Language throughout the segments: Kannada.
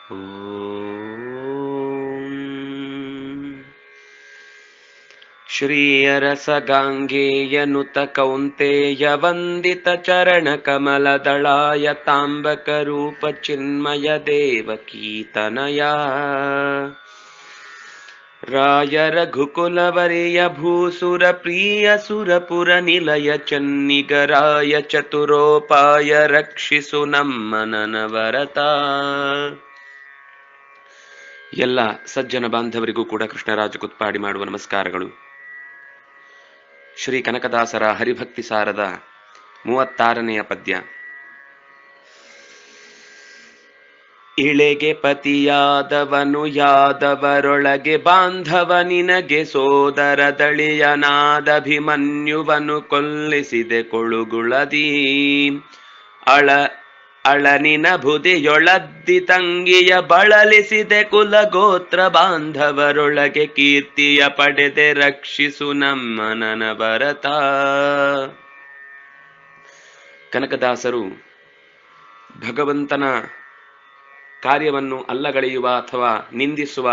ಶ್ರೀಯರಸಗಾಂಗೇಯನುತ ಕೌಂತೆಯ ವಂದಿತ ಚರಣ ಕಮಲದಳಾಯ ತಾಂಬಕ ರೂಪ ಚಿನ್ಮಯ ದೇವಕೀತನಯ ರಾಯ ರಘುಕುಲವರಿಯ ಭೂಸುರ ಪ್ರಿಯ ಸುರಪುರ ನಿಲಯ ಚನ್ನಿಗರಾಯ ಚತುರೋಪಾಯ ರಕ್ಷಿಸು ನಮ್ಮ ನನವರತ. ಎಲ್ಲ ಸಜ್ಜನ ಬಾಂಧವರಿಗೂ ಕೂಡ ಕೃಷ್ಣರಾಜ ಕುತ್ಪಾಡಿ ಮಾಡುವ ನಮಸ್ಕಾರಗಳು. ಶ್ರೀ ಕನಕದಾಸರ ಹರಿಭಕ್ತಿ ಸಾರದ 36ನೆಯ ಪದ್ಯ. ಇಳೆಗೆ ಪತಿಯಾದವನು ಯಾದವರೊಳಗೆ ಬಾಂಧವ ನಿನಗೆ ಸೋದರದಳಿಯನಾದಭಿಮನ್ಯುವನು ಕೊಲ್ಲಿಸಿದೆ ಕೊಳುಗುಳದಿ ಅಳನಿನ ಬುದಿಯೊಳದ್ದಿ ತಂಗಿಯ ಬಳಲಿಸಿದೆ ಕುಲಗೋತ್ರ ಬಾಂಧವರೊಳಗೆ ಕೀರ್ತಿಯ ಪಡೆದೆ ರಕ್ಷಿಸು ನಮ್ಮ ನನವರತ. ಕನಕದಾಸರು ಭಗವಂತನ ಕಾರ್ಯವನ್ನು ಅಲ್ಲಗಳೆಯುವ ಅಥವಾ ನಿಂದಿಸುವ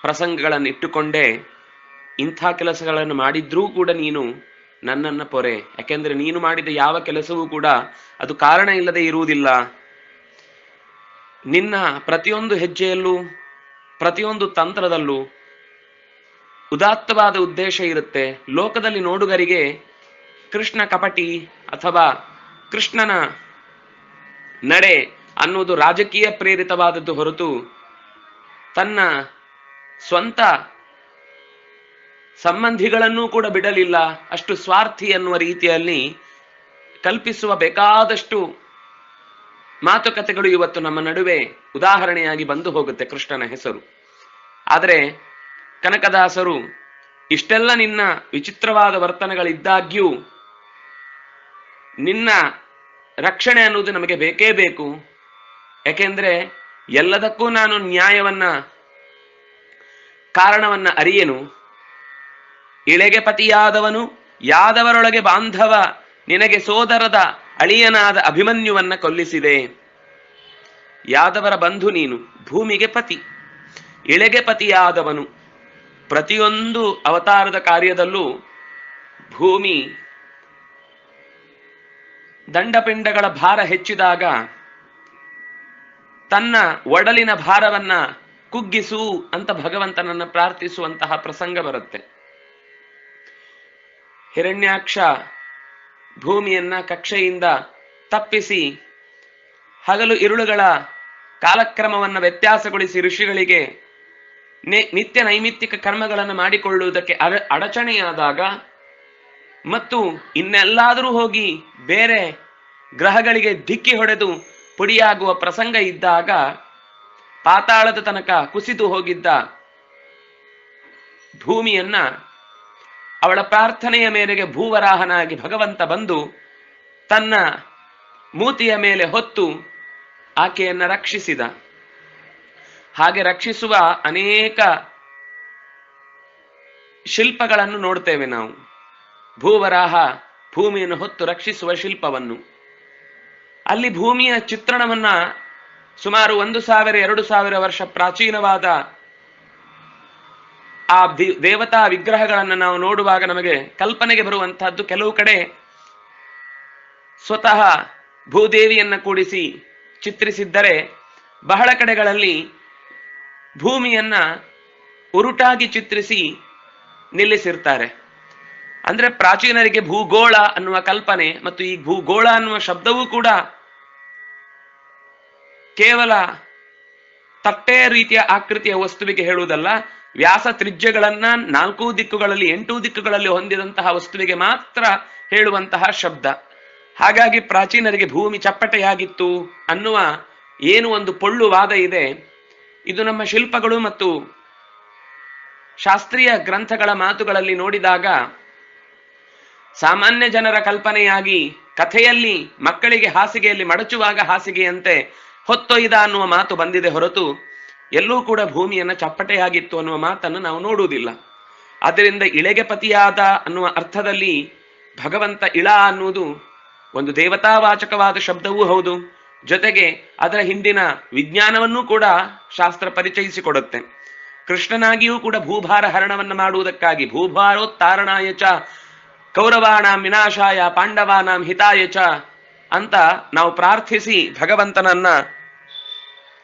ಪ್ರಸಂಗಗಳನ್ನು ಇಟ್ಟುಕೊಂಡೇ ಇಂಥ ಕೆಲಸಗಳನ್ನು ಮಾಡಿದ್ರೂ ಕೂಡ ನೀನು ನನ್ನನ್ನ ಪೊರೆ, ಯಾಕೆಂದ್ರೆ ನೀನು ಮಾಡಿದ ಯಾವ ಕೆಲಸವೂ ಕೂಡ ಅದು ಕಾರಣ ಇಲ್ಲದೆ ಇರುವುದಿಲ್ಲ. ನಿನ್ನ ಪ್ರತಿಯೊಂದು ಹೆಜ್ಜೆಯಲ್ಲೂ ಪ್ರತಿಯೊಂದು ತಂತ್ರದಲ್ಲೂ ಉದಾತ್ತವಾದ ಉದ್ದೇಶ ಇರುತ್ತೆ. ಲೋಕದಲ್ಲಿ ನೋಡುಗರಿಗೆ ಕೃಷ್ಣ ಕಪಟಿ ಅಥವಾ ಕೃಷ್ಣನ ನಡೆ ಅನ್ನುವುದು ರಾಜಕೀಯ ಪ್ರೇರಿತವಾದದ್ದು ಹೊರತು ತನ್ನ ಸ್ವಂತ ಸಂಬಂಧಿಗಳನ್ನೂ ಕೂಡ ಬಿಡಲಿಲ್ಲ. ಅಷ್ಟು ಸ್ವಾರ್ಥಿ ಎನ್ನುವ ರೀತಿಯಲ್ಲಿ ಕಲ್ಪಿಸುವ ಬೇಕಾದಷ್ಟು ಮಾತುಕತೆಗಳು ಇವತ್ತು ನಮ್ಮ ನಡುವೆ ಉದಾಹರಣೆಯಾಗಿ ಬಂದು ಹೋಗುತ್ತೆ ಕೃಷ್ಣನ ಹೆಸರು. ಆದರೆ ಕನಕದಾಸರು ಇಷ್ಟೆಲ್ಲ ನಿನ್ನ ವಿಚಿತ್ರವಾದ ವರ್ತನೆಗಳಿದ್ದಾಗ್ಯೂ ನಿನ್ನ ರಕ್ಷಣೆ ಅನ್ನುವುದು ನಮಗೆ ಬೇಕೇ ಬೇಕು. ಯಾಕೆಂದ್ರೆ ಎಲ್ಲದಕ್ಕೂ ನಾನು ನ್ಯಾಯವನ್ನ ಕಾರಣವನ್ನ ಅರಿಯೆನು. ಇಳೆಗೆ ಪತಿಯಾದವನು ಯಾದವರೊಳಗೆ ಬಾಂಧವ ನಿನಗೆ ಸೋದರದ ಅಳಿಯನಾದ ಅಭಿಮನ್ಯುವನ್ನ ಕೊಲ್ಲಿಸಿದೆ. ಯಾದವರ ಬಂಧು ನೀನು, ಭೂಮಿಗೆ ಪತಿ. ಇಳೆಗೆ ಪತಿಯಾದವನು, ಪ್ರತಿಯೊಂದು ಅವತಾರದ ಕಾರ್ಯದಲ್ಲೂ ಭೂಮಿ ದಂಡಪಿಂಡಗಳ ಭಾರ ಹೆಚ್ಚಿದಾಗ ತನ್ನ ಒಡಲಿನ ಭಾರವನ್ನ ಕುಗ್ಗಿಸು ಅಂತ ಭಗವಂತನನ್ನ ಪ್ರಾರ್ಥಿಸುವಂತಹ ಪ್ರಸಂಗ ಬರುತ್ತೆ. ಹಿರಣ್ಯಾಕ್ಷ ಭೂಮಿಯನ್ನ ಕಕ್ಷೆಯಿಂದ ತಪ್ಪಿಸಿ ಹಗಲು ಇರುಳುಗಳ ಕಾಲಕ್ರಮವನ್ನು ವ್ಯತ್ಯಾಸಗೊಳಿಸಿ ಋಷಿಗಳಿಗೆ ನಿತ್ಯ ನೈಮಿತ್ತಿಕ ಕರ್ಮಗಳನ್ನು ಮಾಡಿಕೊಳ್ಳುವುದಕ್ಕೆ ಅಡಚಣೆಯಾದಾಗ ಮತ್ತು ಇನ್ನೆಲ್ಲಾದರೂ ಹೋಗಿ ಬೇರೆ ಗ್ರಹಗಳಿಗೆ ಡಿಕ್ಕಿ ಹೊಡೆದು ಪುಡಿಯಾಗುವ ಪ್ರಸಂಗ ಇದ್ದಾಗ ಪಾತಾಳದ ತನಕ ಕುಸಿದು ಹೋಗಿದ್ದ ಭೂಮಿಯನ್ನ ಅವಳ ಪ್ರಾರ್ಥನೆಯ ಮೇರೆಗೆ ಭೂವರಾಹನಾಗಿ ಭಗವಂತ ಬಂದು ತನ್ನ ಮೂತಿಯ ಮೇಲೆ ಹೊತ್ತು ಆಕೆಯನ್ನ ರಕ್ಷಿಸಿದ. ಹಾಗೆ ರಕ್ಷಿಸುವ ಅನೇಕ ಶಿಲ್ಪಗಳನ್ನು ನೋಡ್ತೇವೆ ನಾವು. ಭೂವರಾಹ ಭೂಮಿಯನ್ನು ಹೊತ್ತು ರಕ್ಷಿಸುವ ಶಿಲ್ಪವನ್ನು, ಅಲ್ಲಿ ಭೂಮಿಯ ಚಿತ್ರಣವನ್ನ ಸುಮಾರು 1000-2000 ವರ್ಷ ಪ್ರಾಚೀನವಾದ ಆ ದೇವತಾ ವಿಗ್ರಹಗಳನ್ನು ನಾವು ನೋಡುವಾಗ ನಮಗೆ ಕಲ್ಪನೆಗೆ ಬರುವಂತಹದ್ದು ಕೆಲವು ಕಡೆ ಸ್ವತಃ ಭೂದೇವಿಯನ್ನ ಕೂಡಿಸಿ ಚಿತ್ರಿಸಿದ್ದರೆ, ಬಹಳ ಕಡೆಗಳಲ್ಲಿ ಭೂಮಿಯನ್ನ ಉರುಟಾಗಿ ಚಿತ್ರಿಸಿ ನಿಲ್ಲಿಸಿರ್ತಾರೆ. ಅಂದ್ರೆ ಪ್ರಾಚೀನರಿಗೆ ಭೂಗೋಳ ಅನ್ನುವ ಕಲ್ಪನೆ ಮತ್ತು ಈ ಭೂಗೋಳ ಅನ್ನುವ ಶಬ್ದವೂ ಕೂಡ ಕೇವಲ ತಟ್ಟೆಯ ರೀತಿಯ ಆಕೃತಿಯ ವಸ್ತುವಿಗೆ ಹೇಳುವುದಲ್ಲ, ವ್ಯಾಸ ತ್ರಿಜ್ಯಗಳನ್ನ 4 ದಿಕ್ಕುಗಳಲ್ಲಿ 8 ದಿಕ್ಕುಗಳಲ್ಲಿ ಹೊಂದಿದಂತಹ ವಸ್ತುವಿಗೆ ಮಾತ್ರ ಹೇಳುವಂತಹ ಶಬ್ದ. ಹಾಗಾಗಿ ಪ್ರಾಚೀನರಿಗೆ ಭೂಮಿ ಚಪ್ಪಟೆಯಾಗಿತ್ತು ಅನ್ನುವ ಏನು ಒಂದು ಪೊಳ್ಳು ವಾದ ಇದೆ, ಇದು ನಮ್ಮ ಶಿಲ್ಪಗಳು ಮತ್ತು ಶಾಸ್ತ್ರೀಯ ಗ್ರಂಥಗಳ ಮಾತುಗಳಲ್ಲಿ ನೋಡಿದಾಗ ಸಾಮಾನ್ಯ ಜನರ ಕಲ್ಪನೆಯಾಗಿ ಕಥೆಯಲ್ಲಿ ಮಕ್ಕಳಿಗೆ ಹಾಸಿಗೆಯಲ್ಲಿ ಮಡಚುವಾಗ ಹಾಸಿಗೆಯಂತೆ ಹೊತ್ತೊಯ್ದ ಅನ್ನುವ ಮಾತು ಬಂದಿದೆ ಹೊರತು ಎಲ್ಲೂ ಕೂಡ ಭೂಮಿಯನ್ನ ಚಪ್ಪಟೆಯಾಗಿತ್ತು ಅನ್ನುವ ಮಾತನ್ನು ನಾವು ನೋಡುವುದಿಲ್ಲ. ಆದ್ದರಿಂದ ಇಳೆಗೆ ಪತಿಯಾದ ಅನ್ನುವ ಅರ್ಥದಲ್ಲಿ ಭಗವಂತ ಇಳ ಅನ್ನುವುದು ಒಂದು ದೇವತಾವಾಚಕವಾದ ಶಬ್ದವೂ ಹೌದು, ಜೊತೆಗೆ ಅದರ ಹಿಂದಿನ ವಿಜ್ಞಾನವನ್ನೂ ಕೂಡ ಶಾಸ್ತ್ರ ಪರಿಚಯಿಸಿಕೊಡುತ್ತೆ. ಕೃಷ್ಣನಾಗಿಯೂ ಕೂಡ ಭೂಭಾರ ಹರಣವನ್ನು ಮಾಡುವುದಕ್ಕಾಗಿ ಭೂಭಾರೋತ್ತಾರಣಾಯ ಚ ಕೌರವಾಣಾಂ ವಿನಾಶಾಯ ಪಾಂಡವಾನಾಂ ಹಿತಾಯ ಚ ಅಂತ ನಾವು ಪ್ರಾರ್ಥಿಸಿ ಭಗವಂತನನ್ನ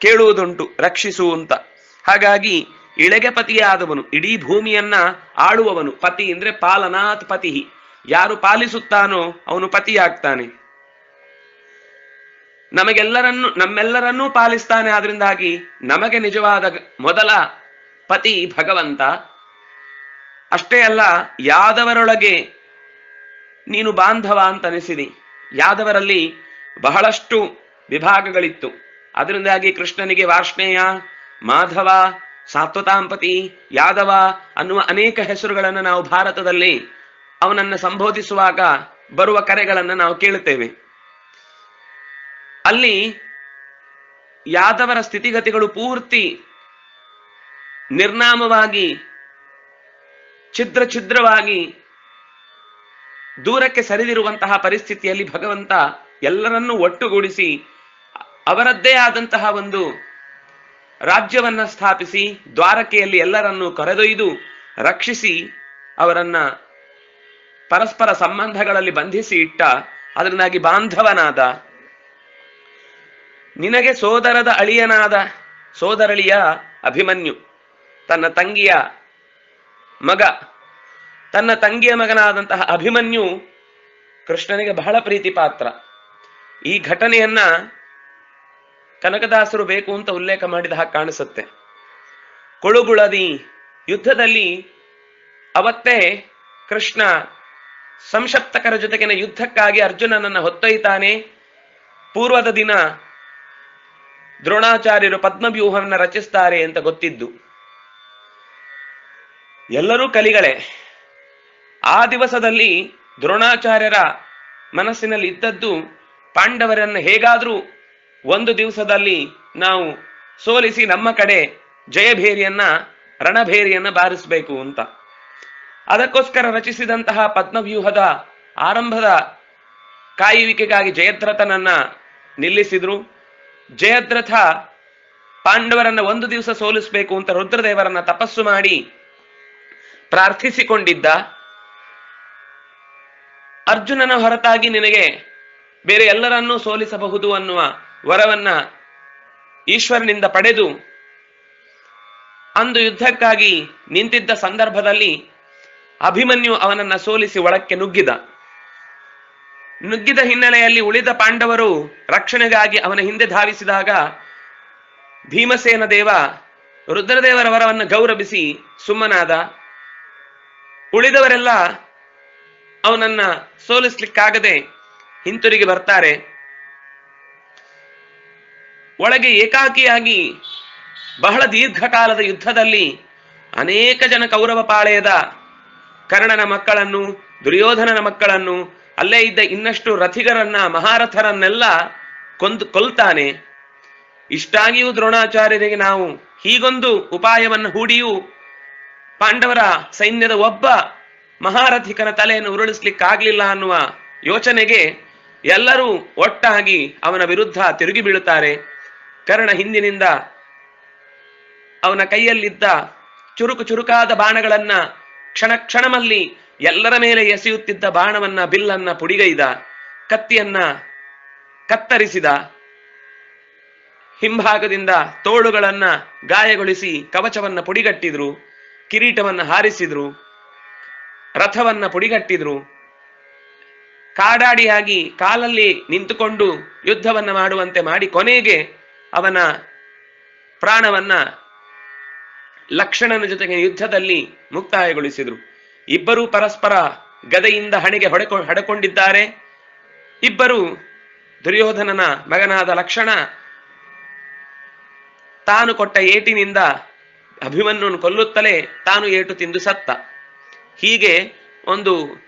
ಕೇಳುವುದುಂಟು, ರಕ್ಷಿಸು ಅಂತ. ಹಾಗಾಗಿ ಇಳೆಗೆ ಪತಿಯಾದವನು, ಇಡೀ ಭೂಮಿಯನ್ನ ಆಳುವವನು. ಪತಿ ಅಂದ್ರೆ ಪಾಲನಾತ್ ಪತಿ, ಯಾರು ಪಾಲಿಸುತ್ತಾನೋ ಅವನು ಪತಿಯಾಗ್ತಾನೆ. ನಮ್ಮೆಲ್ಲರನ್ನೂ ಪಾಲಿಸ್ತಾನೆ. ಆದ್ರಿಂದಾಗಿ ನಮಗೆ ನಿಜವಾದ ಮೊದಲ ಪತಿ ಭಗವಂತ. ಅಷ್ಟೇ ಅಲ್ಲ, ಯಾದವರೊಳಗೆ ನೀನು ಬಾಂಧವ ಅಂತ ಅನಿಸಿದಿ. ಯಾದವರಲ್ಲಿ ಬಹಳಷ್ಟು ವಿಭಾಗಗಳಿತ್ತು. ಅದರಿಂದಾಗಿ ಕೃಷ್ಣನಿಗೆ ವಾರ್ಷ್ಣೇಯ, ಮಾಧವ, ಸಾತ್ವತಾಂಪತಿ, ಯಾದವ ಅನ್ನುವ ಅನೇಕ ಹೆಸರುಗಳನ್ನು ನಾವು ಭಾರತದಲ್ಲಿ ಅವನನ್ನು ಸಂಬೋಧಿಸುವಾಗ ಬರುವ ಕರೆಗಳನ್ನು ನಾವು ಕೇಳುತ್ತೇವೆ. ಅಲ್ಲಿ ಯಾದವರ ಸ್ಥಿತಿಗತಿಗಳು ಪೂರ್ತಿ ನಿರ್ನಾಮವಾಗಿ, ಛಿದ್ರವಾಗಿ ದೂರಕ್ಕೆ ಸರಿದಿರುವಂತಹ ಪರಿಸ್ಥಿತಿಯಲ್ಲಿ ಭಗವಂತ ಎಲ್ಲರನ್ನೂ ಒಟ್ಟುಗೂಡಿಸಿ ಅವರದ್ದೇ ಆದಂತಹ ಒಂದು ರಾಜ್ಯವನ್ನ ಸ್ಥಾಪಿಸಿ ದ್ವಾರಕೆಯಲ್ಲಿ ಎಲ್ಲರನ್ನೂ ಕರೆದೊಯ್ದು ರಕ್ಷಿಸಿ ಅವರನ್ನ ಪರಸ್ಪರ ಸಂಬಂಧಗಳಲ್ಲಿ ಬಂಧಿಸಿ ಇಟ್ಟ. ಅದರಿಂದಾಗಿ ಬಾಂಧವನಾದ. ನಿನಗೆ ಸೋದರದ ಅಳಿಯನಾದ ಸೋದರಳಿಯ ಅಭಿಮನ್ಯು, ತನ್ನ ತಂಗಿಯ ಮಗ, ತನ್ನ ತಂಗಿಯ ಮಗನಾದಂತಹ ಅಭಿಮನ್ಯು ಕೃಷ್ಣನಿಗೆ ಬಹಳ ಪ್ರೀತಿ ಪಾತ್ರ. ಈ ಘಟನೆಯನ್ನ ಕನಕದಾಸರು ಬೇಕು ಅಂತ ಉಲ್ಲೇಖ ಮಾಡಿದ ಹಾಗೆ ಕಾಣಿಸುತ್ತೆ. ಕೊಳುಗುಳದಿ ಯುದ್ಧದಲ್ಲಿ ಅವತ್ತೇ ಕೃಷ್ಣ ಸಂಶಪ್ತಕರ ಜೊತೆಗಿನ ಯುದ್ಧಕ್ಕಾಗಿ ಅರ್ಜುನನನ್ನ ಹೊತ್ತೊಯ್ತಾನೆ. ಪೂರ್ವದ ದಿನ ದ್ರೋಣಾಚಾರ್ಯರು ಪದ್ಮವ್ಯೂಹವನ್ನು ರಚಿಸ್ತಾರೆ ಅಂತ ಗೊತ್ತಿದ್ದು. ಎಲ್ಲರೂ ಕಲಿಗಳೇ. ಆ ದಿವಸದಲ್ಲಿ ದ್ರೋಣಾಚಾರ್ಯರ ಮನಸ್ಸಿನಲ್ಲಿ ಇದ್ದದ್ದು ಪಾಂಡವರನ್ನು ಹೇಗಾದ್ರೂ ಒಂದು ದಿವಸದಲ್ಲಿ ನಾವು ಸೋಲಿಸಿ ನಮ್ಮ ಕಡೆ ಜಯಭೇರಿಯನ್ನ, ರಣಭೇರಿಯನ್ನ ಬಾರಿಸಬೇಕು ಅಂತ. ಅದಕ್ಕೋಸ್ಕರ ರಚಿಸಿದಂತಹ ಪದ್ಮವ್ಯೂಹದ ಆರಂಭದ ಕಾಯುವಿಕೆಗಾಗಿ ಜಯದ್ರಥನನ್ನ ನಿಲ್ಲಿಸಿದ್ರು. ಜಯದ್ರಥ ಪಾಂಡವರನ್ನ ಒಂದು ದಿವಸ ಸೋಲಿಸಬೇಕು ಅಂತ ರುದ್ರದೇವರನ್ನ ತಪಸ್ಸು ಮಾಡಿ ಪ್ರಾರ್ಥಿಸಿಕೊಂಡಿದ್ದ. ಅರ್ಜುನನ ಹೊರತಾಗಿ ನಿನಗೆ ಬೇರೆ ಎಲ್ಲರನ್ನೂ ಸೋಲಿಸಬಹುದು ಅನ್ನುವ ವರವನ್ನ ಈಶ್ವರನಿಂದ ಪಡೆದು ಅಂದು ಯುದ್ಧಕ್ಕಾಗಿ ನಿಂತಿದ್ದ ಸಂದರ್ಭದಲ್ಲಿ ಅಭಿಮನ್ಯು ಅವನನ್ನ ಸೋಲಿಸಿ ಒಳಕ್ಕೆ ನುಗ್ಗಿದ ಹಿನ್ನೆಲೆಯಲ್ಲಿ ಉಳಿದ ಪಾಂಡವರು ರಕ್ಷಣೆಗಾಗಿ ಅವನ ಹಿಂದೆ ಧಾವಿಸಿದಾಗ ಭೀಮಸೇನ ದೇವ ರುದ್ರದೇವರ ವರವನ್ನು ಗೌರವಿಸಿ ಸುಮ್ಮನಾದ. ಉಳಿದವರೆಲ್ಲ ಅವನನ್ನ ಸೋಲಿಸ್ಲಿಕ್ಕಾಗದೆ ಹಿಂತಿರುಗಿ ಬರ್ತಾರೆ. ಒಳಗೆ ಏಕಾಕಿಯಾಗಿ ಬಹಳ ದೀರ್ಘಕಾಲದ ಯುದ್ಧದಲ್ಲಿ ಅನೇಕ ಜನ ಕೌರವ ಪಾಳೆಯದ ಕರ್ಣನ ಮಕ್ಕಳನ್ನು, ದುರ್ಯೋಧನನ ಮಕ್ಕಳನ್ನು, ಅಲ್ಲೇ ಇದ್ದ ಇನ್ನಷ್ಟು ರಥಿಗರನ್ನ, ಮಹಾರಥರನ್ನೆಲ್ಲ ಕೊಲ್ತಾನೆ. ಇಷ್ಟಾಗಿಯೂ ದ್ರೋಣಾಚಾರ್ಯರಿಗೆ ನಾವು ಹೀಗೊಂದು ಉಪಾಯವನ್ನು ಹೂಡಿಯೂ ಪಾಂಡವರ ಸೈನ್ಯದ ಒಬ್ಬ ಮಹಾರಥಿಕನ ತಲೆಯನ್ನು ಉರುಳಿಸ್ಲಿಕ್ಕಾಗ್ಲಿಲ್ಲ ಅನ್ನುವ ಯೋಚನೆಗೆ ಎಲ್ಲರೂ ಒಟ್ಟಾಗಿ ಅವನ ವಿರುದ್ಧ ತಿರುಗಿ ಬೀಳುತ್ತಾರೆ. ಕರ್ಣ ಹಿಂದಿನಿಂದ ಅವನ ಕೈಯಲ್ಲಿದ್ದ ಚುರುಕಾದ ಬಾಣಗಳನ್ನ ಕ್ಷಣದಲ್ಲಿ ಎಲ್ಲರ ಮೇಲೆ ಎಸೆಯುತ್ತಿದ್ದ ಬಾಣವನ್ನ, ಬಿಲ್ಲನ್ನ ಪುಡಿಗೈದ, ಕತ್ತಿಯನ್ನ ಕತ್ತರಿಸಿದ. ಹಿಂಭಾಗದಿಂದ ತೋಳುಗಳನ್ನ ಗಾಯಗೊಳಿಸಿ ಕವಚವನ್ನ ಪುಡಿಗಟ್ಟಿದ್ರು, ಕಿರೀಟವನ್ನ ಹಾರಿಸಿದ್ರು, ರಥವನ್ನ ಪುಡಿಗಟ್ಟಿದ್ರು. ಕಾಡಾಡಿಯಾಗಿ ಕಾಲಲ್ಲಿ ನಿಂತುಕೊಂಡು ಯುದ್ಧವನ್ನ ಮಾಡುವಂತೆ ಮಾಡಿ ಕೊನೆಗೆ ಅವನ ಪ್ರಾಣವನ್ನ ಲಕ್ಷ್ಮಣನ ಜೊತೆಗೆ ಯುದ್ಧದಲ್ಲಿ ಮುಕ್ತಾಯಗೊಳಿಸಿದ್ರು. ಇಬ್ಬರೂ ಪರಸ್ಪರ ಗದೆಯಿಂದ ಹಣೆಗೆ ಹಡಕೊಂಡಿದ್ದಾರೆ. ಇಬ್ಬರು ದುರ್ಯೋಧನನ ಮಗನಾದ ಲಕ್ಷ್ಮಣ ತಾನು ಕೊಟ್ಟ ಏಟಿನಿಂದ ಅಭಿಮನ್ಯುವನ್ನು ಕೊಲ್ಲುತ್ತಲೇ ತಾನು ಏಟು ತಿಂದು ಸತ್ತ. ಹೀಗೆ ಒಂದು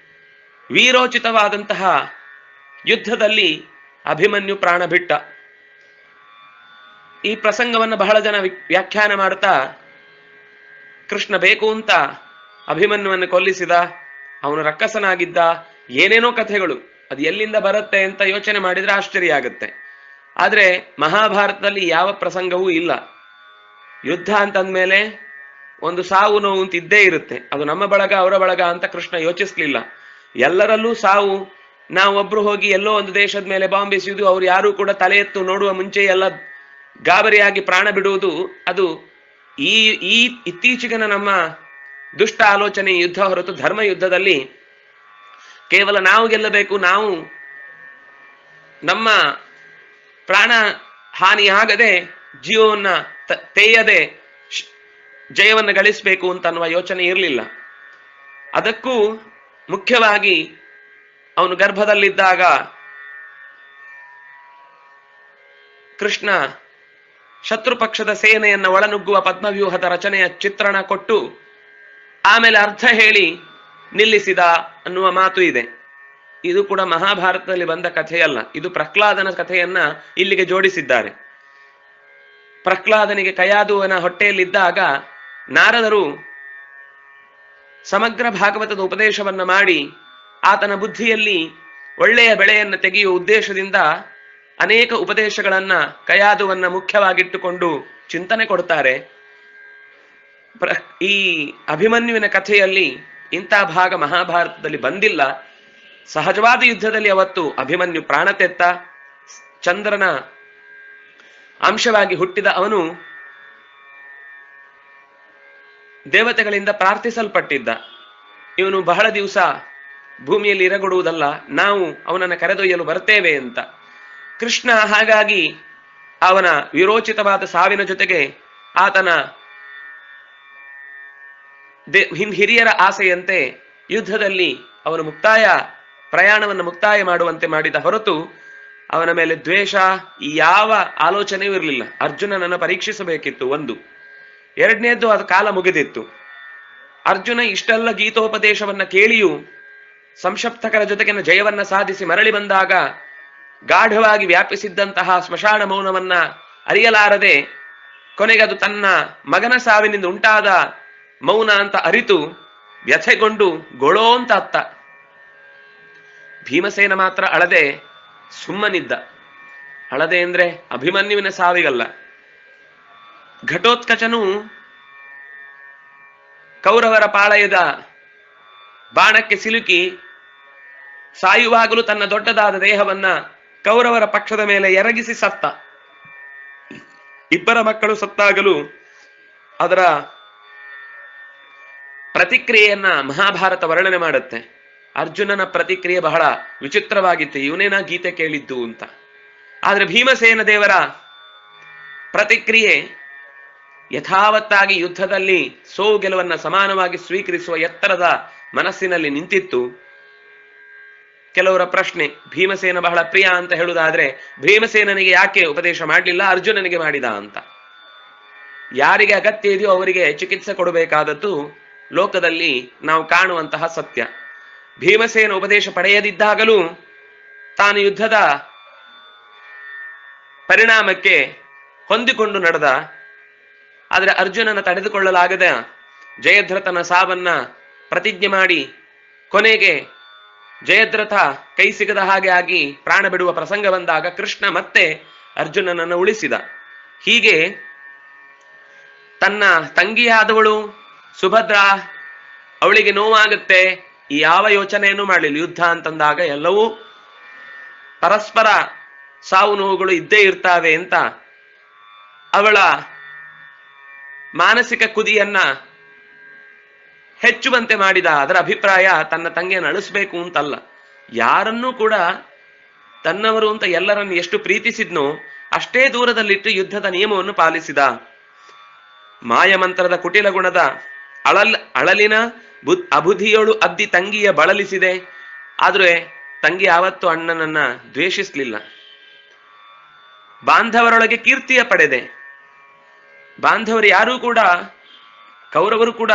ವೀರೋಚಿತವಾದಂತಹ ಯುದ್ಧದಲ್ಲಿ ಅಭಿಮನ್ಯು ಪ್ರಾಣ ಬಿಟ್ಟ. ಈ ಪ್ರಸಂಗವನ್ನು ಬಹಳ ಜನ ವ್ಯಾಖ್ಯಾನ ಮಾಡ್ತಾ ಕೃಷ್ಣ ಬೇಕು ಅಂತ ಅಭಿಮನ್ಯುವನ್ನು ಕೊಲ್ಲಿಸಿದ, ಅವನು ರಕ್ಕಸನಾಗಿದ್ದ, ಏನೇನೋ ಕಥೆಗಳು. ಅದು ಎಲ್ಲಿಂದ ಬರುತ್ತೆ ಅಂತ ಯೋಚನೆ ಮಾಡಿದ್ರೆ ಆಶ್ಚರ್ಯ ಆಗುತ್ತೆ. ಆದ್ರೆ ಮಹಾಭಾರತದಲ್ಲಿ ಯಾವ ಪ್ರಸಂಗವೂ ಇಲ್ಲ. ಯುದ್ಧ ಅಂತಂದ್ಮೇಲೆ ಒಂದು ಸಾವು ನೋವು ಅಂತ ಇದ್ದೇ ಇರುತ್ತೆ. ಅದು ನಮ್ಮ ಬಳಗ ಅವರ ಬಳಗ ಅಂತ ಕೃಷ್ಣ ಯೋಚಿಸ್ಲಿಲ್ಲ. ಎಲ್ಲರಲ್ಲೂ ಸಾವು. ನಾವೊಬ್ರು ಹೋಗಿ ಎಲ್ಲೋ ಒಂದು ದೇಶದ ಮೇಲೆ ಬಾಂಬ್ ಎಸೆಯುವುದು, ಅವ್ರು ಯಾರು ಕೂಡ ತಲೆ ಎತ್ತು ನೋಡುವ ಮುಂಚೆ ಎಲ್ಲ ಗಾಬರಿಯಾಗಿ ಪ್ರಾಣ ಬಿಡುವುದು, ಅದು ಈ ಇತ್ತೀಚೆಗಿನ ನಮ್ಮ ದುಷ್ಟ ಆಲೋಚನೆ ಯುದ್ಧ ಹೊರತು ಧರ್ಮ ಯುದ್ಧದಲ್ಲಿ ಕೇವಲ ನಾವು ಗೆಲ್ಲಬೇಕು, ನಾವು ನಮ್ಮ ಪ್ರಾಣ ಹಾನಿಯಾಗದೆ ಜೀವವನ್ನ ತೇಯದೆ ಜಯವನ್ನು ಗಳಿಸಬೇಕು ಅಂತ ಅನ್ನುವ ಯೋಚನೆ ಇರಲಿಲ್ಲ. ಅದಕ್ಕೂ ಮುಖ್ಯವಾಗಿ ಅವನು ಗರ್ಭದಲ್ಲಿದ್ದಾಗ ಕೃಷ್ಣ ಶತ್ರು ಪಕ್ಷದ ಸೇನೆಯನ್ನ ಒಳನುಗ್ಗುವ ಪದ್ಮವ್ಯೂಹದ ರಚನೆಯ ಚಿತ್ರಣ ಕೊಟ್ಟು ಆಮೇಲೆ ಅರ್ಥ ಹೇಳಿ ನಿಲ್ಲಿಸಿದ ಅನ್ನುವ ಮಾತು ಇದೆ. ಇದು ಕೂಡ ಮಹಾಭಾರತದಲ್ಲಿ ಬಂದ ಕಥೆಯಲ್ಲ, ಇದು ಪ್ರಹ್ಲಾದನ ಕಥೆಯನ್ನ ಇಲ್ಲಿಗೆ ಜೋಡಿಸಿದ್ದಾರೆ. ಪ್ರಹ್ಲಾದನಿಗೆ ಕಯಾದುವನ ಹೊಟ್ಟೆಯಲ್ಲಿದ್ದಾಗ ನಾರದರು ಸಮಗ್ರ ಭಾಗವತದ ಉಪದೇಶವನ್ನ ಮಾಡಿ ಆತನ ಬುದ್ಧಿಯಲ್ಲಿ ಒಳ್ಳೆಯ ಬೆಳೆಯನ್ನು ತೆಗೆಯುವ ಉದ್ದೇಶದಿಂದ ಅನೇಕ ಉಪದೇಶಗಳನ್ನ ಕಯಾದುವನ್ನ ಮುಖ್ಯವಾಗಿಟ್ಟುಕೊಂಡು ಚಿಂತನೆ ಕೊಡ್ತಾರೆ. ಈ ಅಭಿಮನ್ಯುವಿನ ಕಥೆಯಲ್ಲಿ ಇಂಥ ಭಾಗ ಮಹಾಭಾರತದಲ್ಲಿ ಬಂದಿಲ್ಲ. ಸಹಜವಾದ ಯುದ್ಧದಲ್ಲಿ ಅವತ್ತು ಅಭಿಮನ್ಯು ಪ್ರಾಣ ತೆತ್ತ. ಚಂದ್ರನ ಅಂಶವಾಗಿ ಹುಟ್ಟಿದ ಅವನು ದೇವತೆಗಳಿಂದ ಪ್ರಾರ್ಥಿಸಲ್ಪಟ್ಟಿದ್ದ. ಇವನು ಬಹಳ ದಿವಸ ಭೂಮಿಯಲ್ಲಿ ಇರಗೊಡುವುದಲ್ಲ, ನಾವು ಅವನನ್ನು ಕರೆದೊಯ್ಯಲು ಬರ್ತೇವೆ ಅಂತ. ಕೃಷ್ಣ ಹಾಗಾಗಿ ಅವನ ವಿರೋಚಿತವಾದ ಸಾವಿನ ಜೊತೆಗೆ ಆತನ ಹಿರಿಯರ ಆಸೆಯಂತೆ ಯುದ್ಧದಲ್ಲಿ ಅವನು ಪ್ರಯಾಣವನ್ನು ಮುಕ್ತಾಯ ಮಾಡುವಂತೆ ಮಾಡಿದ ಹೊರತು ಅವನ ಮೇಲೆ ದ್ವೇಷ ಯಾವ ಆಲೋಚನೆಯೂ ಇರಲಿಲ್ಲ. ಅರ್ಜುನನನ್ನು ಪರೀಕ್ಷಿಸಬೇಕಿತ್ತು ಒಂದು. ಎರಡನೇದ್ದು, ಅದು ಕಾಲ ಮುಗಿದಿತ್ತು. ಅರ್ಜುನ ಇಷ್ಟೆಲ್ಲ ಗೀತೋಪದೇಶವನ್ನ ಕೇಳಿಯೂ ಸಂಶಪ್ತಕರ ಜೊತೆಗಿನ ಜಯವನ್ನ ಸಾಧಿಸಿ ಮರಳಿ ಬಂದಾಗ ಗಾಢವಾಗಿ ವ್ಯಾಪಿಸಿದ್ದಂತಹ ಸ್ಮಶಾನ ಮೌನವನ್ನ ಅರಿಯಲಾರದೆ ಕೊನೆಗೆ ಅದು ತನ್ನ ಮಗನ ಸಾವಿನಿಂದ ಉಂಟಾದ ಮೌನ ಅಂತ ಅರಿತು ವ್ಯಥೆಗೊಂಡು ಗೊಳೋ ಅಂತ ಅತ್ತ. ಭೀಮಸೇನ ಮಾತ್ರ ಅಳದೆ ಸುಮ್ಮನಿದ್ದ. ಅಳದೆ ಅಂದ್ರೆ ಅಭಿಮನ್ಯುವಿನ ಸಾವಿಗಲ್ಲ. ಘಟೋತ್ಕಚನು ಕೌರವರ ಪಾಳಯದ ಬಾಣಕ್ಕೆ ಸಿಲುಕಿ ಸಾಯುವಾಗಲೂ ತನ್ನ ದೊಡ್ಡದಾದ ದೇಹವನ್ನ ಕೌರವರ ಪಕ್ಷದ ಮೇಲೆ ಎರಗಿಸಿ ಸತ್ತ. ಇಬ್ಬರ ಮಕ್ಕಳು ಸತ್ತಾಗಲೂ ಅದರ ಪ್ರತಿಕ್ರಿಯೆಯನ್ನ ಮಹಾಭಾರತ ವರ್ಣನೆ ಮಾಡುತ್ತೆ. ಅರ್ಜುನನ ಪ್ರತಿಕ್ರಿಯೆ ಬಹಳ ವಿಚಿತ್ರವಾಗಿತ್ತು. ಇವನೇನ ಗೀತೆ ಕೇಳಿದ್ದು ಅಂತ. ಆದ್ರೆ ಭೀಮಸೇನ ದೇವರ ಪ್ರತಿಕ್ರಿಯೆ ಯಥಾವತ್ತಾಗಿ ಯುದ್ಧದಲ್ಲಿ ಸೋವು ಗೆಲುವನ್ನ ಸಮಾನವಾಗಿ ಸ್ವೀಕರಿಸುವ ಎತ್ತರದ ಮನಸ್ಸಿನಲ್ಲಿ ನಿಂತಿತ್ತು. ಕೆಲವರ ಪ್ರಶ್ನೆ, ಭೀಮಸೇನ ಬಹಳ ಪ್ರಿಯ ಅಂತ ಹೇಳುವುದಾದ್ರೆ ಭೀಮಸೇನನಿಗೆ ಯಾಕೆ ಉಪದೇಶ ಮಾಡಲಿಲ್ಲ, ಅರ್ಜುನನಿಗೆ ಮಾಡಿದ ಅಂತ. ಯಾರಿಗೆ ಅಗತ್ಯ ಇದೆಯೋ ಅವರಿಗೆ ಚಿಕಿತ್ಸೆ ಕೊಡಬೇಕಾದದ್ದು ಲೋಕದಲ್ಲಿ ನಾವು ಕಾಣುವಂತಹ ಸತ್ಯ. ಭೀಮಸೇನ ಉಪದೇಶ ಪಡೆಯದಿದ್ದಾಗಲೂ ತಾನು ಯುದ್ಧದ ಪರಿಣಾಮಕ್ಕೆ ಹೊಂದಿಕೊಂಡು ನಡೆದ. ಆದರೆ ಅರ್ಜುನನ ತಡೆದುಕೊಳ್ಳಲಾಗದ ಜಯದ್ರಥನ ಸಾವನ್ನ ಪ್ರತಿಜ್ಞೆ ಮಾಡಿ ಕೊನೆಗೆ ಜಯದ್ರಥ ಕೈ ಸಿಗದ ಹಾಗೆ ಆಗಿ ಪ್ರಾಣ ಬಿಡುವ ಪ್ರಸಂಗ ಬಂದಾಗ ಕೃಷ್ಣ ಮತ್ತೆ ಅರ್ಜುನನನ್ನು ಉಳಿಸಿದ. ಹೀಗೆ ತನ್ನ ತಂಗಿಯಾದವಳು ಸುಭದ್ರ, ಅವಳಿಗೆ ನೋವಾಗುತ್ತೆ, ಯಾವ ಯೋಚನೆಯನ್ನು ಮಾಡಲಿಲ್ಲ. ಯುದ್ಧ ಅಂತಂದಾಗ ಎಲ್ಲವೂ ಪರಸ್ಪರ ಸಾವು ನೋವುಗಳು ಇದ್ದೇ ಇರ್ತಾವೆ ಅಂತ ಅವಳ ಮಾನಸಿಕ ಕುದಿಯನ್ನ ಹೆಚ್ಚುವಂತೆ ಮಾಡಿದ. ಅದರ ಅಭಿಪ್ರಾಯ ತನ್ನ ತಂಗಿಯನ್ನು ಅಳಿಸ್ಬೇಕು ಅಂತಲ್ಲ, ಯಾರನ್ನೂ ಕೂಡ ತನ್ನವರು ಅಂತ ಎಲ್ಲರನ್ನು ಎಷ್ಟು ಪ್ರೀತಿಸಿದ್ನೋ ಅಷ್ಟೇ ದೂರದಲ್ಲಿಟ್ಟು ಯುದ್ಧದ ನಿಯಮವನ್ನು ಪಾಲಿಸಿದ. ಮಾಯಮಂತ್ರದ ಕುಟಿಲ ಗುಣದ ಅಳಲಿನ ಅಬುಧಿಯೊಳು ಅದ್ದಿ ತಂಗಿಯ ಬಳಲಿಸಿದೆ. ಆದ್ರೆ ತಂಗಿ ಯಾವತ್ತೂ ಅಣ್ಣನನ್ನ ದ್ವೇಷಿಸ್ಲಿಲ್ಲ. ಬಾಂಧವರೊಳಗೆ ಕೀರ್ತಿಯ ಪಡೆದೆ. ಬಾಂಧವರು ಯಾರೂ ಕೂಡ, ಕೌರವರು ಕೂಡ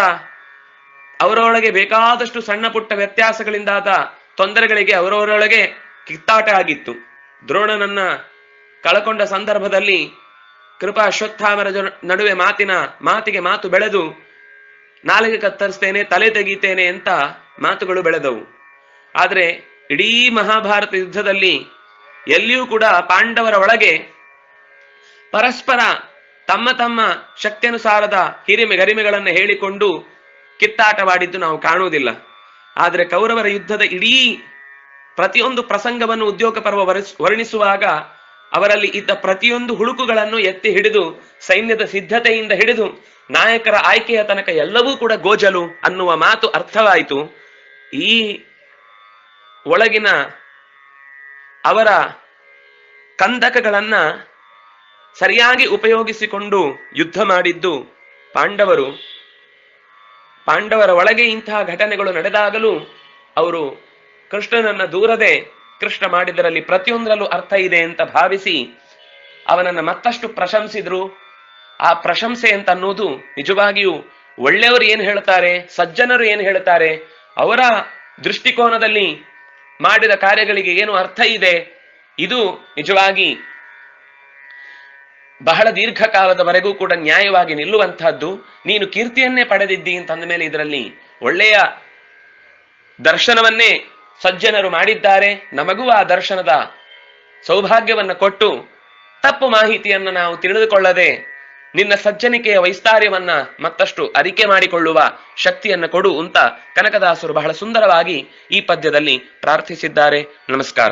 ಅವರೊಳಗೆ ಬೇಕಾದಷ್ಟು ಸಣ್ಣ ಪುಟ್ಟ ವ್ಯತ್ಯಾಸಗಳಿಂದಾದ ತೊಂದರೆಗಳಿಗೆ ಅವರವರೊಳಗೆ ಕಿತ್ತಾಟ ಆಗಿತ್ತು. ದ್ರೋಣನನ್ನ ಕಳಕೊಂಡ ಸಂದರ್ಭದಲ್ಲಿ ಕೃಪಾ ಅಶ್ವತ್ಥಾಮರ ನಡುವೆ ಮಾತಿಗೆ ಮಾತು ಬೆಳೆದು ನಾಲಿಗೆ ಕತ್ತರಿಸ್ತೇನೆ, ತಲೆ ತೆಗೀತೇನೆ ಅಂತ ಮಾತುಗಳು ಬೆಳೆದವು. ಆದ್ರೆ ಇಡೀ ಮಹಾಭಾರತ ಯುದ್ಧದಲ್ಲಿ ಎಲ್ಲಿಯೂ ಕೂಡ ಪಾಂಡವರ ಒಳಗೆ ಪರಸ್ಪರ ತಮ್ಮ ತಮ್ಮ ಶಕ್ತಿಯನುಸಾರದ ಗರಿಮೆಗಳನ್ನು ಹೇಳಿಕೊಂಡು ಕಿತ್ತಾಟವಾಡಿದ್ದು ನಾವು ಕಾಣುವುದಿಲ್ಲ. ಆದರೆ ಕೌರವರ ಯುದ್ಧದ ಇಡೀ ಪ್ರತಿಯೊಂದು ಪ್ರಸಂಗವನ್ನು ಉದ್ಯೋಗ ಪರ್ವ ವರ್ಣಿಸುವಾಗ ಅವರಲ್ಲಿ ಇದ್ದ ಪ್ರತಿಯೊಂದು ಹುಳುಕುಗಳನ್ನು ಎತ್ತಿ ಹಿಡಿದು ಸೈನ್ಯದ ಸಿದ್ಧತೆಯಿಂದ ಹಿಡಿದು ನಾಯಕರ ಆಯ್ಕೆಯ ತನಕ ಎಲ್ಲವೂ ಕೂಡ ಗೋಜಲು ಅನ್ನುವ ಮಾತು ಅರ್ಥವಾಯಿತು. ಈ ಒಳಗಿನ ಅವರ ಕಂದಕಗಳನ್ನ ಸರಿಯಾಗಿ ಉಪಯೋಗಿಸಿಕೊಂಡು ಯುದ್ಧ ಮಾಡಿದ್ದು ಪಾಂಡವರ ಒಳಗೆ ಇಂತಹ ಘಟನೆಗಳು ನಡೆದಾಗಲೂ ಅವರು ಕೃಷ್ಣನನ್ನ ದೂರದೆ ಕೃಷ್ಣ ಮಾಡಿದರಲ್ಲಿ ಪ್ರತಿಯೊಂದರಲ್ಲೂ ಅರ್ಥ ಇದೆ ಅಂತ ಭಾವಿಸಿ ಅವನನ್ನ ಮತ್ತಷ್ಟು ಪ್ರಶಂಸಿದ್ರು. ಆ ಪ್ರಶಂಸೆ ಅಂತ ಅನ್ನೋದು ನಿಜವಾಗಿಯೂ ಒಳ್ಳೆಯವರು ಏನ್ ಹೇಳ್ತಾರೆ, ಸಜ್ಜನರು ಏನ್ ಹೇಳ್ತಾರೆ, ಅವರ ದೃಷ್ಟಿಕೋನದಲ್ಲಿ ಮಾಡಿದ ಕಾರ್ಯಗಳಿಗೆ ಏನು ಅರ್ಥ ಇದೆ, ಇದು ನಿಜವಾಗಿ ಬಹಳ ದೀರ್ಘಕಾಲದವರೆಗೂ ಕೂಡ ನ್ಯಾಯವಾಗಿ ನಿಲ್ಲುವಂತಹದ್ದು. ನೀನು ಕೀರ್ತಿಯನ್ನೇ ಪಡೆದಿದ್ದಿ ಅಂತಂದ ಮೇಲೆ ಇದರಲ್ಲಿ ಒಳ್ಳೆಯ ದರ್ಶನವನ್ನೇ ಸಜ್ಜನರು ಮಾಡಿದ್ದಾರೆ. ನಮಗೂ ಆ ದರ್ಶನದ ಸೌಭಾಗ್ಯವನ್ನ ಕೊಟ್ಟು ತಪ್ಪು ಮಾಹಿತಿಯನ್ನು ನಾವು ತಿಳಿದುಕೊಳ್ಳದೆ ನಿನ್ನ ಸಜ್ಜನಿಕೆಯ ವೈಸ್ತಾರ್ಯವನ್ನ ಮತ್ತಷ್ಟು ಅರಿಕೆ ಮಾಡಿಕೊಳ್ಳುವ ಶಕ್ತಿಯನ್ನು ಕೊಡು ಅಂತ ಕನಕದಾಸರು ಬಹಳ ಸುಂದರವಾಗಿ ಈ ಪದ್ಯದಲ್ಲಿ ಪ್ರಾರ್ಥಿಸಿದ್ದಾರೆ. ನಮಸ್ಕಾರ.